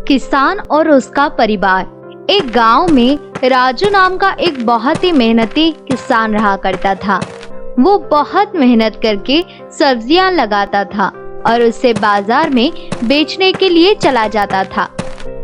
किसान और उसका परिवार। एक गांव में राजू नाम का एक बहुत ही मेहनती किसान रहा करता था। वो बहुत मेहनत करके सब्जियां लगाता था और उसे बाजार में बेचने के लिए चला जाता था।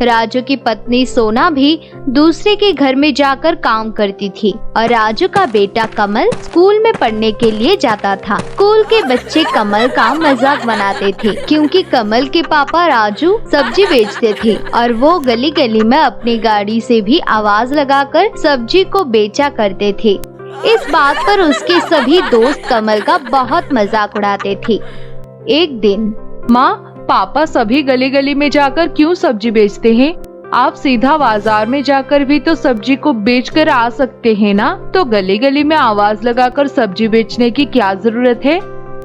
राजू की पत्नी सोना भी दूसरे के घर में जाकर काम करती थी और राजू का बेटा कमल स्कूल में पढ़ने के लिए जाता था। स्कूल के बच्चे कमल का मजाक बनाते थे क्योंकि कमल के पापा राजू सब्जी बेचते थे और वो गली गली में अपनी गाड़ी से भी आवाज लगाकर सब्जी को बेचा करते थे। इस बात पर उसके सभी दोस्त कमल का बहुत मजाक उड़ाते थे। एक दिन, माँ, पापा सभी गली गली में जाकर क्यों सब्जी बेचते हैं? आप सीधा बाजार में जाकर भी तो सब्जी को बेचकर आ सकते हैं ना। तो गली गली में आवाज लगाकर सब्जी बेचने की क्या जरूरत है?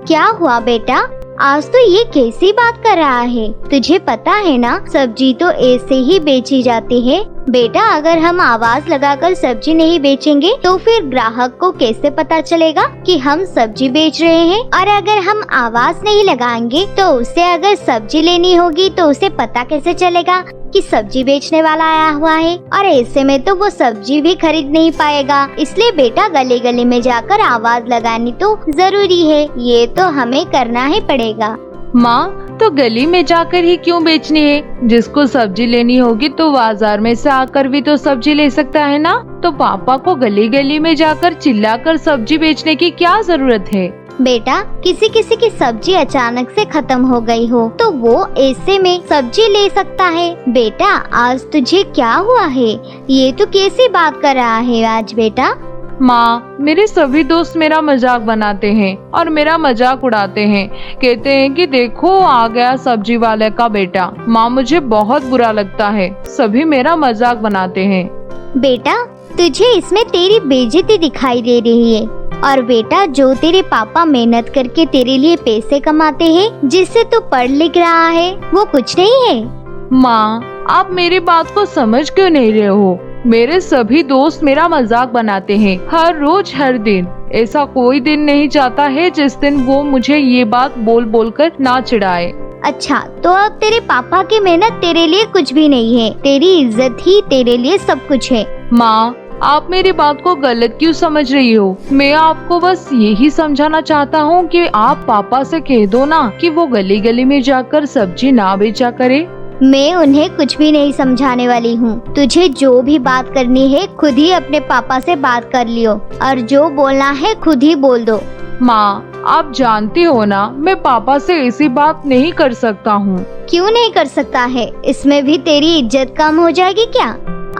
क्या हुआ बेटा, आज तो ये कैसी बात कर रहा है? तुझे पता है ना, सब्जी तो ऐसे ही बेची जाती है। बेटा, अगर हम आवाज लगाकर सब्जी नहीं बेचेंगे तो फिर ग्राहक को कैसे पता चलेगा कि हम सब्जी बेच रहे हैं? और अगर हम आवाज नहीं लगाएंगे तो उसे अगर सब्जी लेनी होगी तो उसे पता कैसे चलेगा कि सब्जी बेचने वाला आया हुआ है? और ऐसे में तो वो सब्जी भी खरीद नहीं पाएगा। इसलिए बेटा, गली गली में जाकर आवाज लगानी तो जरूरी है। ये तो हमें करना ही पड़ेगा। माँ, तो गली में जाकर ही क्यों बेचनी है? जिसको सब्जी लेनी होगी तो बाजार में से आकर भी तो सब्जी ले सकता है ना। तो पापा को गली गली में जाकर चिल्लाकर सब्जी बेचने की क्या जरूरत है? बेटा, किसी किसी की सब्जी अचानक से खत्म हो गई हो तो वो ऐसे में सब्जी ले सकता है। बेटा, आज तुझे क्या हुआ है? ये तो कैसी बात कर रहा है आज बेटा? माँ, मेरे सभी दोस्त मेरा मजाक बनाते हैं और मेरा मजाक उड़ाते हैं। कहते हैं कि देखो आ गया सब्जी वाले का बेटा। माँ, मुझे बहुत बुरा लगता है। सभी मेरा मजाक बनाते हैं। बेटा, तुझे इसमें तेरी बेइज्जती दिखाई दे रही है। और बेटा, जो तेरे पापा मेहनत करके तेरे लिए पैसे कमाते हैं, जिससे तू पढ़ लिख रहा है, वो कुछ नहीं है। माँ, आप मेरी बात को समझ क्यों नहीं रहे हो? मेरे सभी दोस्त मेरा मजाक बनाते हैं हर रोज हर दिन। ऐसा कोई दिन नहीं जाता है जिस दिन वो मुझे ये बात बोल बोल कर ना चिढ़ाए। अच्छा, तो अब तेरे पापा की मेहनत तेरे लिए कुछ भी नहीं है। तेरी इज्जत ही तेरे लिए सब कुछ है। माँ, आप मेरी बात को गलत क्यों समझ रही हो? मैं आपको बस यही समझाना चाहता हूँ कि आप पापा से कह दो ना कि वो गली गली में जाकर सब्जी ना बेचा करे। मैं उन्हें कुछ भी नहीं समझाने वाली हूँ। तुझे जो भी बात करनी है खुद ही अपने पापा से बात कर लियो और जो बोलना है खुद ही बोल दो। माँ, आप जानती हो ना, मैं पापा से ऐसी बात नहीं कर सकता हूँ। क्यों नहीं कर सकता है? इसमें भी तेरी इज्जत कम हो जाएगी क्या?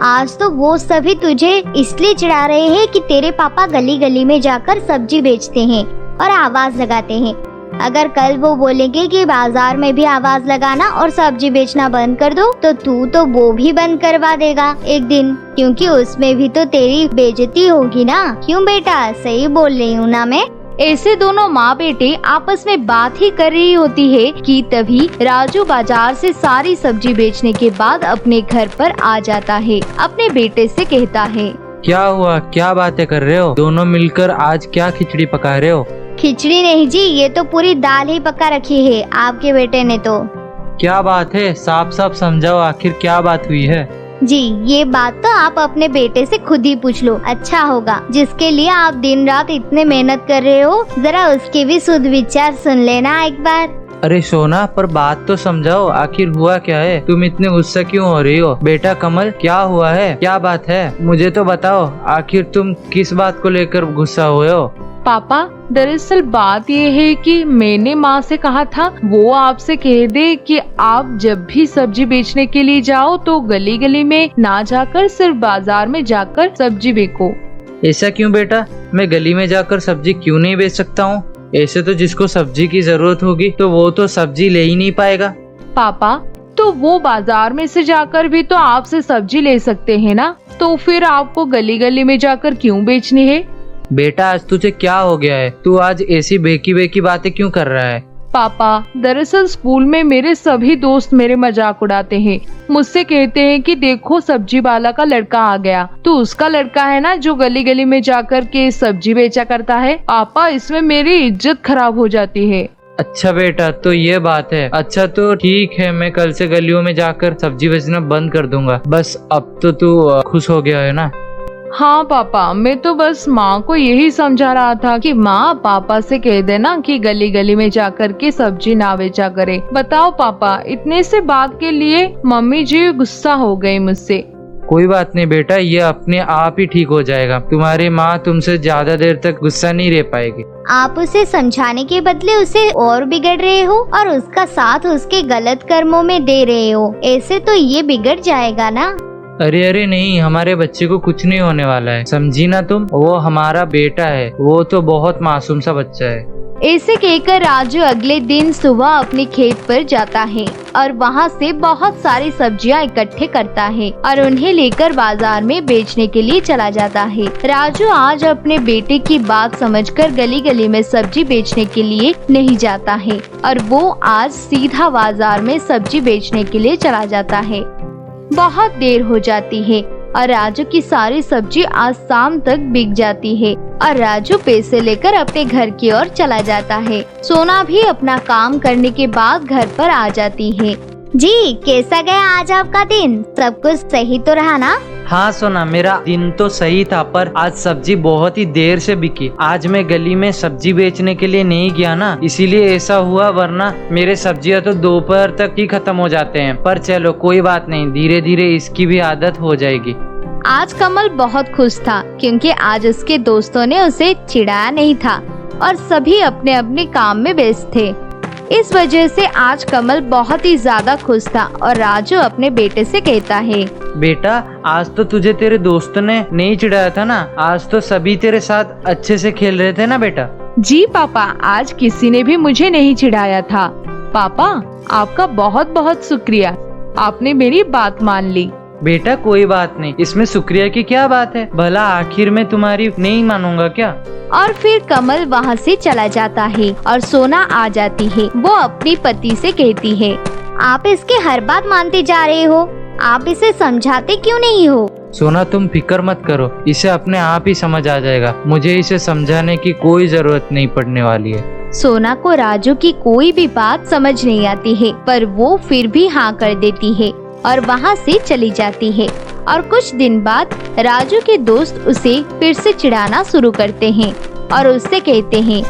आज तो वो सभी तुझे इसलिए चिढ़ा रहे हैं कि तेरे पापा गली गली में जाकर सब्जी बेचते हैं और आवाज लगाते हैं। अगर कल वो बोलेंगे कि बाजार में भी आवाज लगाना और सब्जी बेचना बंद कर दो तो तू तो वो भी बंद करवा देगा एक दिन, क्योंकि उसमें भी तो तेरी बेइज्जती होगी ना। क्यों बेटा, सही बोल रही हूँ ना मैं? ऐसे दोनों माँ बेटे आपस में बात ही कर रही होती है कि तभी राजू बाजार से सारी सब्जी बेचने के बाद अपने घर पर आ जाता है। अपने बेटे से कहता है, क्या हुआ, क्या बातें कर रहे हो? दोनों मिलकर आज क्या खिचड़ी पका रहे हो? खिचड़ी नहीं जी, ये तो पूरी दाल ही पका रखी है आपके बेटे ने तो। क्या बात है, साफ साफ समझाओ, आखिर क्या बात हुई है? जी, ये बात तो आप अपने बेटे से खुद ही पूछ लो, अच्छा होगा। जिसके लिए आप दिन रात इतने मेहनत कर रहे हो, जरा उसके भी शुद्ध विचार सुन लेना एक बार। अरे सोना, पर बात तो समझाओ, आखिर हुआ क्या है? तुम इतने गुस्सा क्यों हो रही हो? बेटा कमल, क्या हुआ है? क्या बात है? मुझे तो बताओ, आखिर तुम किस बात को लेकर गुस्सा हुए हो? पापा, दरअसल बात ये है कि मैंने माँ से कहा था वो आपसे कह दे कि आप जब भी सब्जी बेचने के लिए जाओ तो गली गली में ना जाकर सिर्फ बाजार में जाकर सब्जी बेचो। ऐसा क्यों बेटा? मैं गली में जाकर सब्जी क्यों नहीं बेच सकता हूँ? ऐसे तो जिसको सब्जी की जरूरत होगी तो वो तो सब्जी ले ही नहीं पाएगा। पापा, तो वो बाजार में से जाकर भी तो आपसे सब्जी ले सकते हैं ना, तो फिर आपको गली गली में जाकर क्यों बेचनी है? बेटा, आज तुझे क्या हो गया है? तू आज ऐसी बेकी बेकी बातें क्यों कर रहा है? पापा, दरअसल स्कूल में मेरे सभी दोस्त मेरे मजाक उड़ाते हैं। मुझसे कहते हैं कि देखो सब्जी वाला का लड़का आ गया। तो उसका लड़का है ना जो गली गली में जाकर के सब्जी बेचा करता है। पापा, इसमें मेरी इज्जत खराब हो जाती है। अच्छा बेटा, तो ये बात है। अच्छा तो ठीक है, मैं कल से गलियों में जाकर सब्जी बेचना बंद कर दूंगा। बस अब तो तू खुश हो गया है ना? हाँ पापा, मैं तो बस माँ को यही समझा रहा था कि माँ पापा से कह देना कि गली गली में जाकर के सब्जी ना बेचा करे। बताओ पापा, इतने से बात के लिए मम्मी जी गुस्सा हो गई मुझसे। कोई बात नहीं बेटा, ये अपने आप ही ठीक हो जाएगा। तुम्हारी माँ तुमसे ज्यादा देर तक गुस्सा नहीं रह पाएगी। आप उसे समझाने के बदले उसे और बिगड़ रहे हो और उसका साथ उसके गलत कर्मों में दे रहे हो। ऐसे तो ये बिगड़ जाएगा ना। अरे अरे नहीं, हमारे बच्चे को कुछ नहीं होने वाला है, समझी ना तुम। वो हमारा बेटा है, वो तो बहुत मासूम सा बच्चा है। ऐसे कहकर राजू अगले दिन सुबह अपने खेत पर जाता है और वहाँ से बहुत सारी सब्जियाँ इकट्ठे करता है और उन्हें लेकर बाजार में बेचने के लिए चला जाता है। राजू आज अपने बेटे की बात समझकर गली गली में सब्जी बेचने के लिए नहीं जाता है और वो आज सीधा बाजार में सब्जी बेचने के लिए चला जाता है। बहुत देर हो जाती है और राजू की सारी सब्जी आज शाम तक बिक जाती है और राजू पैसे लेकर अपने घर की ओर चला जाता है। सोना भी अपना काम करने के बाद घर पर आ जाती है। जी, कैसा गया आज आपका दिन? सब कुछ सही तो रहा ना? हाँ सोना, मेरा दिन तो सही था, पर आज सब्जी बहुत ही देर से बिकी। आज मैं गली में सब्जी बेचने के लिए नहीं गया ना, इसीलिए ऐसा हुआ, वरना मेरे सब्जियां तो दोपहर तक ही खत्म हो जाते हैं। पर चलो कोई बात नहीं, धीरे धीरे इसकी भी आदत हो जाएगी। आज कमल बहुत खुश था क्योंकि आज उसके दोस्तों ने उसे चिढ़ाया नहीं था और सभी अपने अपने काम में व्यस्त थे। इस वजह से आज कमल बहुत ही ज्यादा खुश था और राजू अपने बेटे से कहता है, बेटा आज तो तुझे तेरे दोस्तों ने नहीं चिढ़ाया था ना? आज तो सभी तेरे साथ अच्छे से खेल रहे थे ना बेटा? जी पापा, आज किसी ने भी मुझे नहीं चिढ़ाया था। पापा आपका बहुत बहुत शुक्रिया, आपने मेरी बात मान ली। बेटा कोई बात नहीं, इसमें शुक्रिया की क्या बात है, भला आखिर में तुम्हारी नहीं मानूंगा क्या? और फिर कमल वहाँ से चला जाता है और सोना आ जाती है। वो अपनी पति से कहती है, आप इसके हर बात मानते जा रहे हो, आप इसे समझाते क्यों नहीं हो? सोना तुम फिक्र मत करो, इसे अपने आप ही समझ आ जाएगा। मुझे इसे समझाने की कोई जरूरत नहीं पड़ने वाली है। सोना को राजू की कोई भी बात समझ नहीं आती है, पर वो फिर भी हाँ कर देती है और वहाँ से चली जाती है। और कुछ दिन बाद राजू के दोस्त उसे फिर से चिढ़ाना शुरू करते हैं और उससे कहते हैं,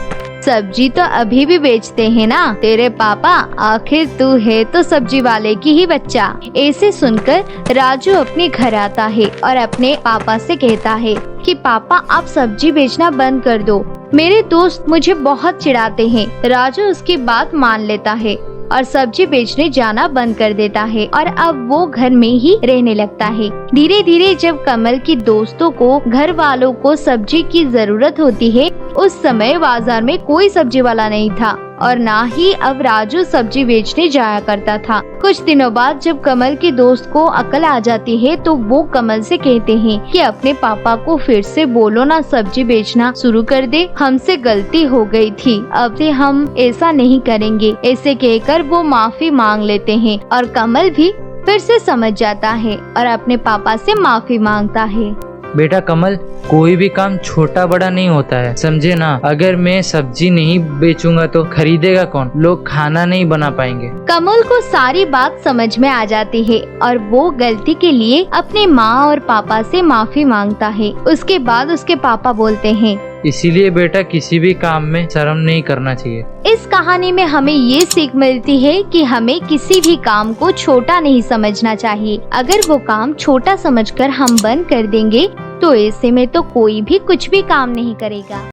सब्जी तो अभी भी बेचते हैं ना तेरे पापा, आखिर तू है तो सब्जी वाले की ही बच्चा। ऐसे सुनकर राजू अपने घर आता है और अपने पापा से कहता है कि पापा आप सब्जी बेचना बंद कर दो, मेरे दोस्त मुझे बहुत चिढ़ाते हैं। राजू उसकी बात मान लेता है और सब्जी बेचने जाना बंद कर देता है और अब वो घर में ही रहने लगता है। धीरे धीरे जब कमल की दोस्तों को, घर वालों को सब्जी की जरूरत होती है, उस समय बाजार में कोई सब्जी वाला नहीं था और ना ही अब राजू सब्जी बेचने जाया करता था। कुछ दिनों बाद जब कमल की दोस्त को अकल आ जाती है तो वो कमल से कहते हैं कि अपने पापा को फिर से बोलो ना सब्जी बेचना शुरू कर दे, हमसे गलती हो गई थी, अब से हम ऐसा नहीं करेंगे। ऐसे कहकर वो माफी मांग लेते हैं और कमल भी फिर से समझ जाता है और अपने पापा से माफी मांगता है। बेटा कमल, कोई भी काम छोटा बड़ा नहीं होता है, समझे ना? अगर मैं सब्जी नहीं बेचूंगा तो खरीदेगा कौन? लोग खाना नहीं बना पाएंगे। कमल को सारी बात समझ में आ जाती है और वो गलती के लिए अपने माँ और पापा से माफी मांगता है। उसके बाद उसके पापा बोलते हैं, इसीलिए बेटा किसी भी काम में शर्म नहीं करना चाहिए। इस कहानी में हमें ये सीख मिलती है कि हमें किसी भी काम को छोटा नहीं समझना चाहिए। अगर वो काम छोटा समझकर हम बंद कर देंगे तो ऐसे में तो कोई भी कुछ भी काम नहीं करेगा।